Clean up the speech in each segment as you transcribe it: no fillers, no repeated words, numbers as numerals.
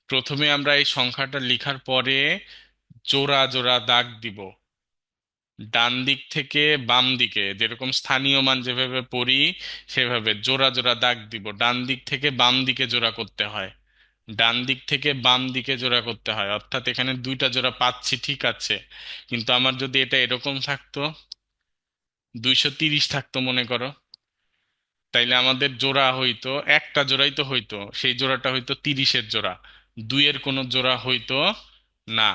প্রথমে আমরা এই সংখ্যাটা লেখার পরে জোড়া জোড়া দাগ দিব, ডান দিক থেকে বাম দিকে, যেরকম স্থানীয় মান যেভাবে পড়ি সেভাবে জোড়া জোড়া দাগ দিব। ডান দিক থেকে বাম দিকে জোড়া করতে হয়, ডান দিক থেকে বাম দিকে জোড়া করতে হয়। অর্থাৎ এখানে দুইটা জোড়া পাচ্ছি, ঠিক আছে, কিন্তু আমার যদি এটা এরকম থাকতো, 230 থাকতো মনে করো, তাইলে আমাদের জোড়া হইতো, একটা জোড়াই তো হইতো, সেই জোড়াটা হইতো 30-এর জোড়া, দুইয়ের কোনো জোড়া হইতো না।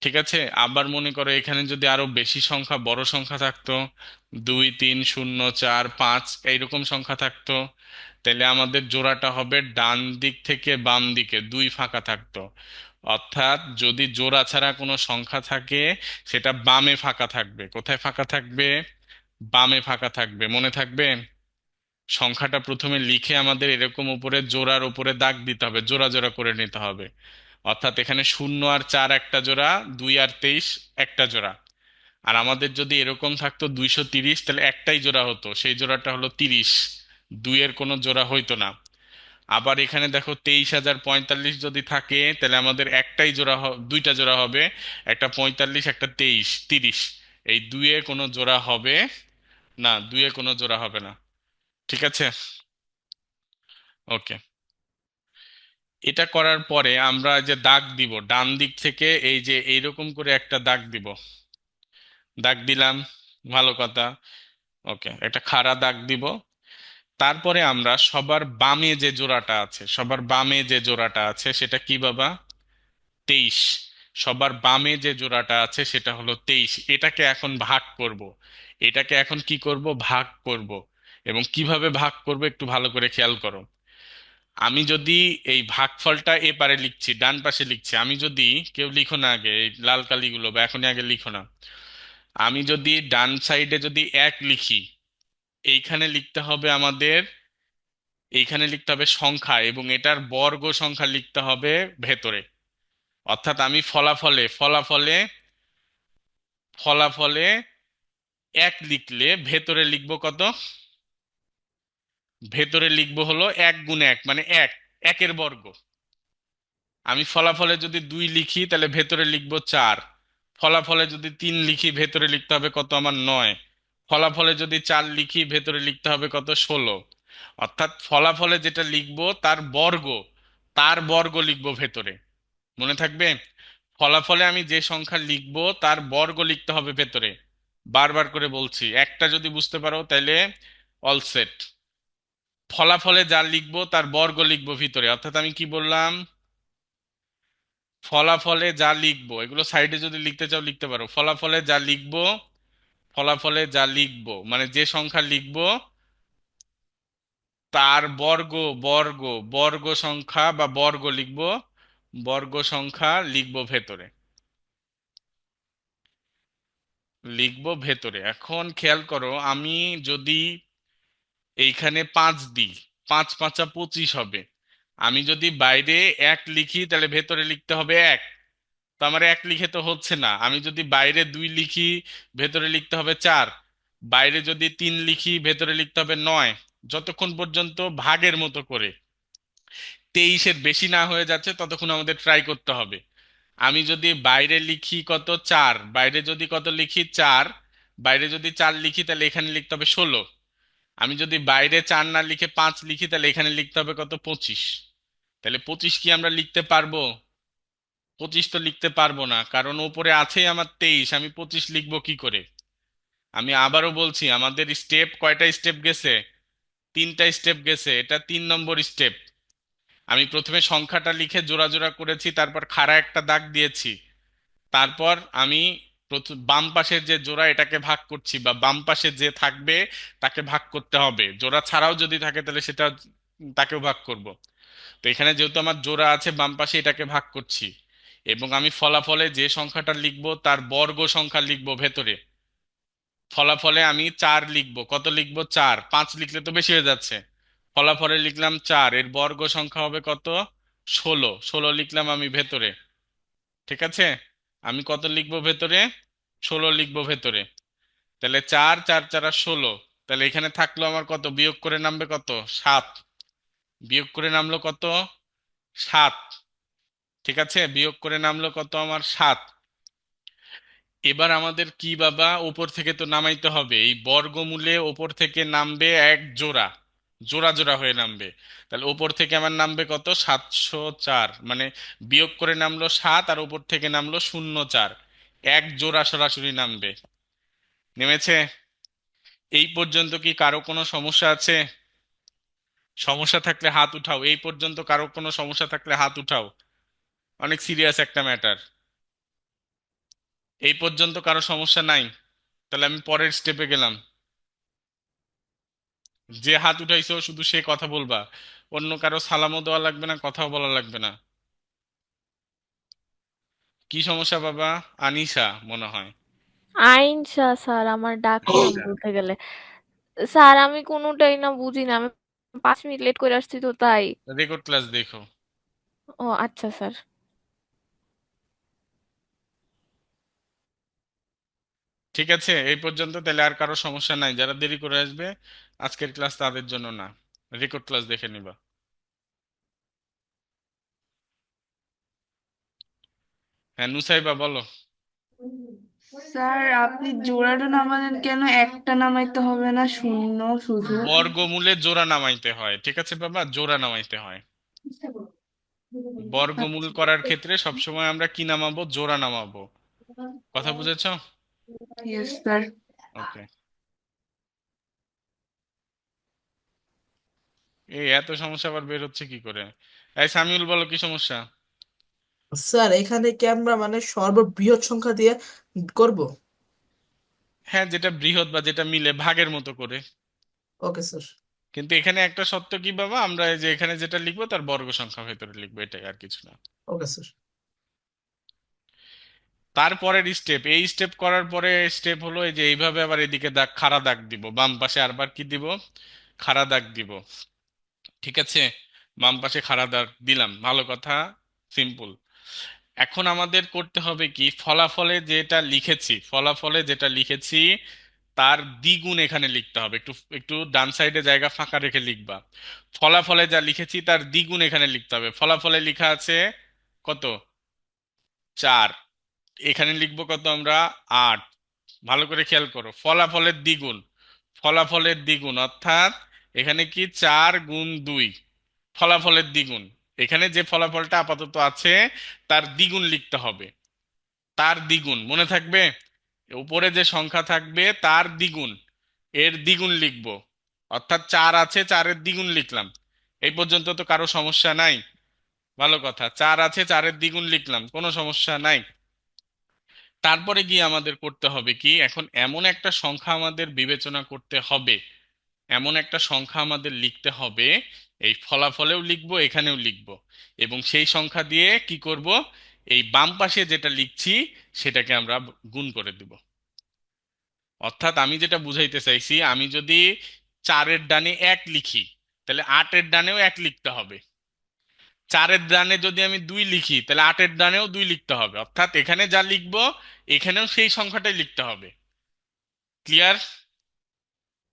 ঠিক আছে, আবার মনে করো এখানে যদি আরো বেশি সংখ্যা, বড় সংখ্যা থাকতো, 2 3 0 4 5 এইরকম সংখ্যা থাকতো, তাহলে আমাদের জোড়াটা হবে ডান দিক থেকে বাম দিকে, দুই ফাঁকা থাকতো। অর্থাৎ যদি জোড়া ছাড়া কোনো সংখ্যা থাকে, সেটা বামে ফাঁকা থাকবে। কোথায় ফাঁকা থাকবে? বামে ফাঁকা থাকবে, মনে থাকবে। সংখ্যাটা প্রথমে লিখে আমাদের এরকম উপরে জোড়ার উপরে দাগ দিতে হবে, জোড়া জোড়া করে নিতে হবে। অর্থাৎ এখানে 0 আর 4 একটা জোড়া, 2 আর 23 একটা জোড়া। আর আমাদের যদি এরকম থাকতো 230, তাহলে একটাই জোড়া হতো, সেই জোড়াটা হলো 30, দুইয়ের কোনো জোড়া হইতো না। আবার এখানে দেখো 23,045 যদি থাকে, তাহলে আমাদের একটাই জোড়া দুইটা জোড়া হবে, একটা 45 একটা 30। এই দুইয়ে কোনো জোড়া হবে না, দুইয়ে কোনো জোড়া হবে না। ঠিক আছে, ওকে। এটা করার পরে আমরা যে দাগ দিব ডান দিক থেকে, এই যে এইরকম করে একটা দাগ দিব, দাগ দিলাম, ভালো কথা। ওকে, একটা খাড়া দাগ দিব। তারপরে আমরা সবার বামে যে জোড়াটা আছে, সবার বামে যে জোড়াটা আছে সেটা কি বাবা? 23। সবার বামে যে জোড়াটা আছে সেটা হলো 23। এটাকে এখন ভাগ করব, এটাকে এখন কি করব? ভাগ করব। এবং কিভাবে ভাগ করব একটু ভালো করে খেয়াল করো। আমি যদি এই ভাগফলটা এপারে লিখছি, ডান পাশে লিখছি, আমি যদি, কেউ লিখো না আগে এই লাল কালিগুলো, বা এখনই আগে লিখো না। আমি যদি ডান সাইডে যদি 1 লিখি, এইখানে লিখতে হবে আমাদের, এইখানে লিখতে হবে সংখ্যা, এবং এটার বর্গ সংখ্যা লিখতে হবে ভেতরে। অর্থাৎ আমি ফলাফলে ফলাফলে ফলাফলে 1 লিখলে ভেতরে লিখবো কত? ভেতরে লিখবো হলো 1 গুণ 1 মানে 1, একের বর্গ। আমি ফলাফলে যদি 2 লিখি, তাহলে ভেতরে লিখবো 4। ফলাফলে যদি 3 লিখি, ভেতরে লিখতে হবে কত আমার? 9। ফলাফলে যদি 4 লিখি, ভেতরে লিখতে হবে কত? 16। অর্থাৎ ফলাফলে যেটা লিখবো তার বর্গ, তার বর্গ লিখবো ভেতরে, মনে থাকবে। ফলাফলে আমি যে সংখ্যা লিখবো তার বর্গ লিখতে হবে ভেতরে। বারবার করে বলছি, একটা যদি বুঝতে পারো তাহলে অল সেট। ফলাফলে যা লিখবো তার বর্গ লিখবো ভিতরে। অর্থাৎ আমি কি বললাম? ফলাফলে যা লিখবো, এগুলো সাইডে যদি লিখতে চাও লিখতে পারো। ফলাফলে যা লিখবো, ফলাফলে যা লিখবো মানে যে সংখ্যা লিখবো তার বর্গ, বর্গ, বর্গ সংখ্যা বা বর্গ লিখবো, বর্গ সংখ্যা লিখবো ভেতরে, লিখবো ভেতরে। এখন খেয়াল করো, আমি যদি এইখানে 5 দিই, 5 5 25 হবে। আমি যদি বাইরে 1 লিখি, তাহলে ভেতরে লিখতে হবে 1। তো আমার 1 লিখে তো হচ্ছে না। আমি যদি বাইরে 2 লিখি, ভেতরে লিখতে হবে 4। বাইরে যদি 3 লিখি, ভেতরে লিখতে হবে 9। যতক্ষণ পর্যন্ত ভাগের মতো করে 23-এর বেশি না হয়ে যাচ্ছে, ততক্ষণ আমাদের ট্রাই করতে হবে। আমি যদি বাইরে লিখি কত? 4। বাইরে যদি কত লিখি? 4। বাইরে যদি 4 লিখি, তাহলে এখানে লিখতে হবে 16। আমি যদি বাইরে 4 না লিখে 5 লিখি, তাহলে এখানে লিখতে হবে কত? 25। তাহলে 25 কি আমরা লিখতে পারবো? 25 তো লিখতে পারবো না, কারণ উপরে আছেই আমার 23, আমি 25 লিখবো কি করে? আমি আবারও বলছি, আমাদের স্টেপ কয়টা স্টেপ গেছে? 3টা স্টেপ গেছে, এটা 3 নম্বর স্টেপ। আমি প্রথমে সংখ্যাটা লিখে জোড়া জোড়া করেছি, তারপর খাড়া একটা দাগ দিয়েছি। তারপর আমি প্রথম বাম পাশের যে জোড়া, এটাকে ভাগ করছি, বা বাম পাশে যে থাকবে তাকে ভাগ করতে হবে। জোড়া ছাড়াও যদি থাকে, তাহলে সেটা তাকেও ভাগ করব। তো এখানে যেহেতু আমার জোড়া আছে বাম পাশে, এটাকে ভাগ করছি। এবং আমি ফলাফলে যে সংখ্যাটা লিখবো তার বর্গ সংখ্যা লিখবো ভেতরে। ফলাফলে আমি 4 লিখবো। কত লিখবো? 4। 5 লিখলে তো বেশি হয়ে যাচ্ছে। ফলাফলে লিখলাম 4, এর বর্গ সংখ্যা হবে কত? 16। 16 লিখলাম আমি ভেতরে। ঠিক আছে, আমি কত লিখবো ভেতরে? 16 লিখবো ভেতরে। তাহলে 4 4 4 আর 16, তাহলে এখানে থাকলো আমার কত? বিয়োগ করে নামবে কত? 7। বিয়োগ করে নামলো কত? 7। ঠিক আছে, বিয়োগ করে নামলো কত আমার 7। এবার আমাদের কি বাবা, উপর থেকে তো নামাইতে হবে, এই বর্গমূলে উপর থেকে নামবে এক জোড়া, জোড়া জোড়া হয়ে নামবে। তাহলে উপর থেকে আমার নামবে কত, 704, মানে বিয়োগ করে নামলো 7 আর উপর থেকে নামলো 04, এক জোড়া সরাসরি নামবে। নেমেছে? এই পর্যন্ত কি কারো কোনো সমস্যা আছে? সমস্যা থাকলে হাত উঠাও, এই পর্যন্ত কারো কোনো সমস্যা থাকলে হাত উঠাও, অনেক সিরিয়াস একটা ম্যাটার। এই পর্যন্ত কারো সমস্যা নাই? তাহলে আমি পরের স্টেপে গেলাম। যে হাত উঠাইছো শুধু সে কথা বলবা, অন্য কারো সালামও দেওয়া লাগবে না, কথাও বলা লাগবে না। কি সমস্যা বাবা? আনিশা মনে হয়। আইনশা স্যার, আমার ডাক নাম আচ্ছা, বলতে গেলে। স্যার আমি কোনোটাই না বুঝি না, আমি 5 মিনিট লেট করে আসছি তো তাই। রেকর্ড ক্লাস দেখো। ও আচ্ছা স্যার। ঠিক আছে, এই পর্যন্ত তাহলে আর কারো সমস্যা নাই, যারা দেরি করে আসবে আজকের ক্লাস তাদের জন্য না, রেকর্ড ক্লাস দেখে নিবা। হ্যাঁ নুসাইবা বলো। স্যার আপনি জোড়াটা নামালেন কেন, একটা নামাইতে হবে না শূন্য শুধু? বর্গমূলে জোড়া নামাইতে হয়, ঠিক আছে বাবা, জোড়া নামাইতে হয়। বর্গমূল করার ক্ষেত্রে সবসময় আমরা কি নামাবো, জোড়া নামাবো। কথা বুঝেছো? Yes sir. ওকে। এই এত সমস্যা আবার বের হচ্ছে কি করে? এই সামিউল বলো কি সমস্যা? স্যার এখানে কি আমরা মানে সর্ববৃহৎ সংখ্যা দিয়ে করব? হ্যাঁ, যেটা বৃহৎ বা যেটা মিলে ভাগের মতো করে। Okay sir. কিন্তু এখানে একটা সত্য কি বাবা, আমরা এই যে এখানে যেটা লিখবো তার বর্গ সংখ্যা ভেতরে লিখবো, এটাই, আর কিছু না। Okay sir. তারপরের স্টেপ, এই স্টেপ করার পরে স্টেপ হলো এই যে এইভাবে আবার এদিকে দাগ, খাড়া দাগ দিব, বাম পাশে আরবার কি দিব, খাড়া দাগ দিব। ঠিক আছে, বাম পাশে খাড়া দাগ দিলাম, ভালো কথা, সিম্পল। এখন আমাদের করতে হবে কি, ফলাফলে যেটা লিখেছি, ফলাফলে যেটা লিখেছি তার দ্বিগুণ এখানে লিখতে হবে। একটু একটু ডান সাইডে জায়গা ফাঁকা রেখে লিখবা। ফলাফলে যা লিখেছি তার দ্বিগুণ এখানে লিখতে হবে। ফলাফলে লেখা আছে কত, 4, এখানে লিখবো কত আমরা, 8। ভালো করে খেয়াল করো, ফলাফলের দ্বিগুণ, ফলাফলের দ্বিগুণ অর্থাৎ এখানে কি 4 গুণ 2, ফলাফলের দ্বিগুণ। এখানে যে ফলাফলটা আপাতত আছে তার দ্বিগুণ লিখতে হবে, তার দ্বিগুণ মনে থাকবে, উপরে যে সংখ্যা থাকবে তার দ্বিগুণ, এর দ্বিগুণ লিখব। অর্থাৎ 4 আছে, 4-এর দ্বিগুণ লিখলাম। এই পর্যন্ত তো কারো সমস্যা নাই? ভালো কথা, 4 আছে, 4-এর দ্বিগুণ লিখলাম, কোনো সমস্যা নাই। তারপরে গিয়ে আমাদের করতে হবে কি, এখন এমন একটা সংখ্যা আমাদের বিবেচনা করতে হবে, এমন একটা সংখ্যা আমাদের লিখতে হবে, এই ফলাফলেও লিখবো এখানেও লিখবো, এবং সেই সংখ্যা দিয়ে কি করব, এই বাম পাশে যেটা লিখছি সেটাকে আমরা গুণ করে দিব। অর্থাৎ আমি যেটা বুঝাইতে চাইছি, আমি যদি 4-এর ডানে 1 লিখি তাহলে 8-এর ডানেও 1 লিখতে হবে। 4-এর ডানে যদি আমি 2 লিখি তাহলে 8-এর ডানেও 2 লিখতে হবে। অর্থাৎ এখানে যা লিখবো এখানেও সেই সংখ্যাটাই লিখতে হবে। ক্লিয়ার?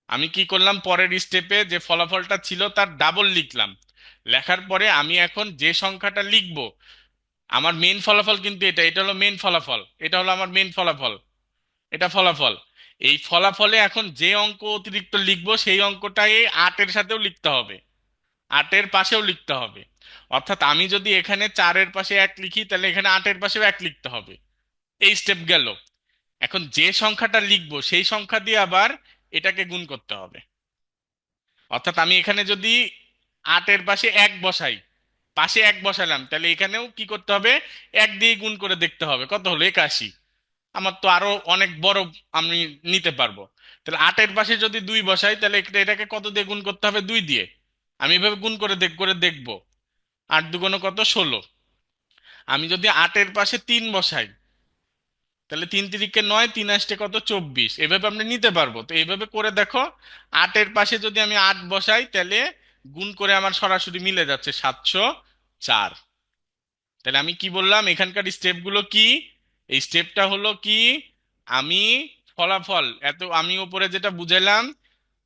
আমি কি করলাম, পরের স্টেপে যে ফলাফলটা ছিল তার ডাবল লিখলাম। লেখার পরে আমি এখন যে সংখ্যাটা লিখব, আমার মেন ফলাফল কিন্তু এটা, এটা হলো মেন ফলাফল, এটা হলো আমার মেন ফলাফল, এটা ফলাফল। এই ফলাফলে এখন যে অঙ্ক অতিরিক্ত লিখবো সেই অঙ্কটাই 8-এর সাথেও লিখতে হবে, 8-এর পাশেও লিখতে হবে। অর্থাৎ আমি যদি এখানে 4-এর পাশে 1 লিখি তাহলে এখানে 8-এর পাশেও 1 লিখতে হবে। এই স্টেপ গেল। এখন যে সংখ্যাটা লিখবো সেই সংখ্যা দিয়ে আবার এটাকে গুণ করতে হবে। অর্থাৎ আমি এখানে যদি 8-এর পাশে 1 বসাই, পাশে 1 বসালাম, তাহলে এখানেও কি করতে হবে, 1 দিয়ে গুণ করে দেখতে হবে কত হলো, 81। আমার তো আরো অনেক বড় আমি নিতে পারবো। তাহলে 8-এর পাশে যদি 2 বসাই তাহলে এটাকে কত দিয়ে গুণ করতে হবে, 2 দিয়ে। আমি এভাবে গুণ করে দেখবো, 8 দুগুণ কত, 16। আমি যদি 8-এর পাশে 3 বসাই তাহলে 3 3 9, 3 8 কত, 24। এভাবে আমরা নিতে পারবো, তো এইভাবে করে দেখো। 8-এর পাশে যদি আমি 8 বসাই তাহলে গুণ করে আমার সরাসরি মিলে যাচ্ছে 704। তাহলে আমি কি বললাম, এখানকার স্টেপগুলো কি, এই স্টেপটা হলো কি, আমি ফলাফল এত আমি উপরে যেটা বুঝাইলাম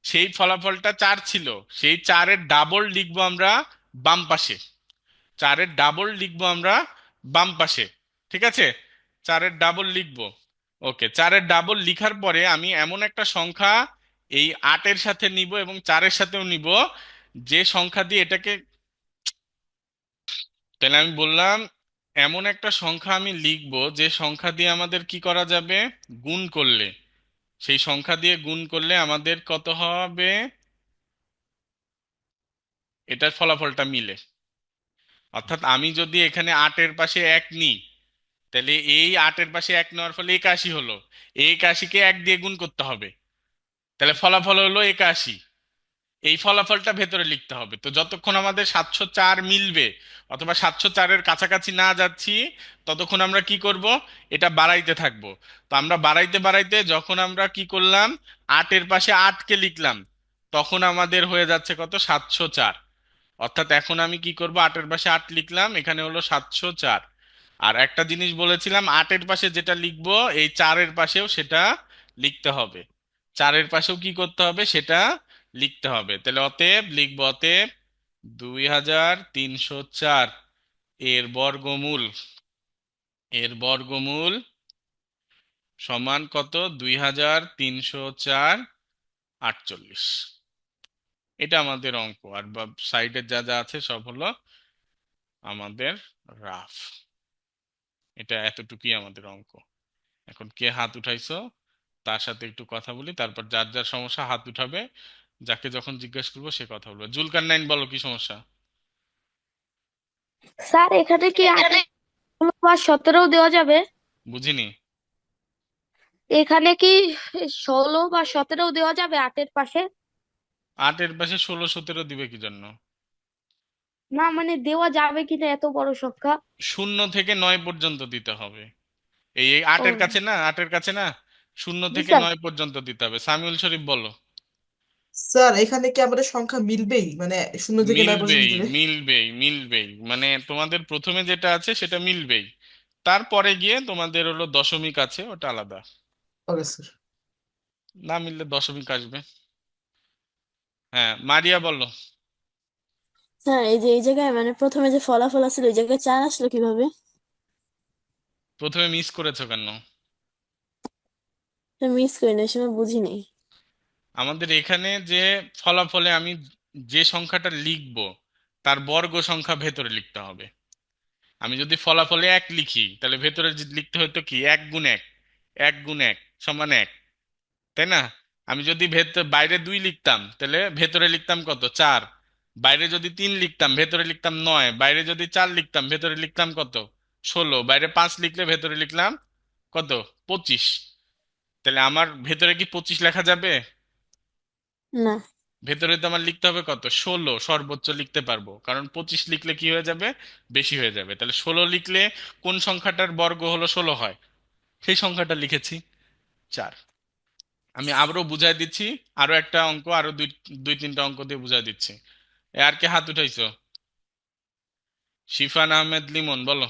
সেই ফলাফলটা 4 ছিল, সেই 4-এর ডাবল লিখবো আমরা বাম পাশে, 4-এর ডাবল লিখবো আমরা বাম পাশে, ঠিক আছে? চারের ডাবল লিখবো। ওকে, চারের ডাবল লিখার পরে আমি এমন একটা সংখ্যা এই আটের সাথে নিব এবং চারের সাথেও নিব, যে সংখ্যা দিয়ে এটাকে, তাহলে আমি বললাম এমন একটা সংখ্যা আমি লিখবো যে সংখ্যা দিয়ে আমাদের কি করা যাবে, গুণ করলে, সেই সংখ্যা দিয়ে গুণ করলে আমাদের কত হবে, এটার ফলাফলটা মিলে। অর্থাৎ আমি যদি এখানে আটের পাশে এক নিই, তাহলে এই আটের পাশে এক নেওয়ার ফলে 81 হলো, এই 81-কে এক দিয়ে গুণ করতে হবে, তাহলে ফলাফল হলো 81। এই ফলাফলটা ভেতরে লিখতে হবে। তো যতক্ষণ আমাদের 704 মিলবে অথবা 704-এর কাছাকাছি না যাচ্ছি, ততক্ষণ আমরা কি করব, এটা বাড়াইতে থাকবো। তো আমরা বাড়াইতে বাড়াইতে যখন আমরা কি করলাম, আটের পাশে আটকে লিখলাম, তখন আমাদের হয়ে যাচ্ছে কত, 704। অর্থাৎ এখন আমি কি করব, আটের পাশে আট লিখলাম, এখানে হলো 704। আর একটা জিনিস বলেছিলাম, আটের পাশে যেটা লিখবো এই চারের পাশেও সেটা লিখতে হবে, চারের পাশেও কি করতে হবে, সেটা লিখতে হবে। তাহলে অতএব লিখবো, অতএব 2304 এর বর্গমূল, এর বর্গমূল সমান কত, 2304 48। এটা আমাদের অঙ্ক, আর সাইডে যা যা আছে সব হলো আমাদের রাফ। এটা এতটুকুই আমাদের অঙ্ক। এখন কে হাত উঠাইছো তার সাথে একটু কথা বলি, তারপর যার যার সমস্যা হাত উঠাবে, যাকে যখন জিজ্ঞেস করবো সে কথা বলবে। জুলকার নাইন, বলো কি সমস্যা? স্যার এখানে কি 16 বা 17 দেওয়া যাবে? বুঝিনি। এখানে কি 16 বা 17 দেওয়া যাবে আটের পাশে? আটের পাশে 16 17 দিবে কি জন্য? না মানে দেওয়া যাবে কিনা এত বড় সংখ্যা। 0 থেকে 9 পর্যন্ত দিতে হবে। এই ও আটের কাছে না, আটের কাছে না, শূন্য জি থেকে স্যার। নয় পর্যন্ত দিতে হবে। সামিউল শরীফ বলো। স্যার এখানে কি আমাদের সংখ্যা মিলবেই, মানে 0 থেকে 9 পর্যন্ত মিলবেই, দিলে? মিলবেই, মিলবেই, মানে তোমাদের প্রথমে যেটা আছে সেটা মিলবেই, তারপরে গিয়ে তোমাদের হলো দশমিক আছে, ওটা আলাদা। Okay sir. না মিললে দশমিক আসবে। হ্যাঁ, মারিয়া বলো। স্যার এই যে এই জায়গায় মানে প্রথমে যে ফলাফল আছিল ওই জায়গায় 4 আসলো কিভাবে? প্রথমে মিস করেছো কেন? মিস করি না, এই সময় বুঝিনি। আমাদের এখানে যে ফলাফলে আমি যে সংখ্যাটা লিখব তার বর্গ সংখ্যা ভেতরে লিখতে হবে। আমি যদি ফলাফলে এক লিখি তাহলে ভেতরে লিখতে হতো কি, 1 গুণ 1, 1 গুণ 1 সমান 1, তাই না? আমি যদি বাইরে 2 লিখতাম তাহলে ভেতরে লিখতাম কত, 4। বাইরে যদি 3 লিখতাম ভেতরে লিখতাম 9। বাইরে যদি 4 লিখতাম ভেতরে লিখতাম কত, 16। বাইরে 5 লিখলে ভেতরে লিখলাম কত, 25। তাহলে আমার ভেতরে কি 25 লেখা যাবে? না। ভেতরে তো আমার লিখতে হবে কত, 16 সর্বোচ্চ লিখতে পারবো, কারণ 25 লিখলে কি হয়ে যাবে, বেশি হয়ে যাবে। তাহলে 16 লিখলে কোন সংখ্যাটার বর্গ হলো 16 হয়, সেই সংখ্যাটা লিখেছি, 4। আমি আবারও বুঝাই দিচ্ছি, আরো একটা অঙ্ক, আরো দুই দুই তিনটা অঙ্ক দিয়ে বুঝাই দিচ্ছি। আর কে হাত উঠাইছো? শিফান আহমেদ লিমন বলো।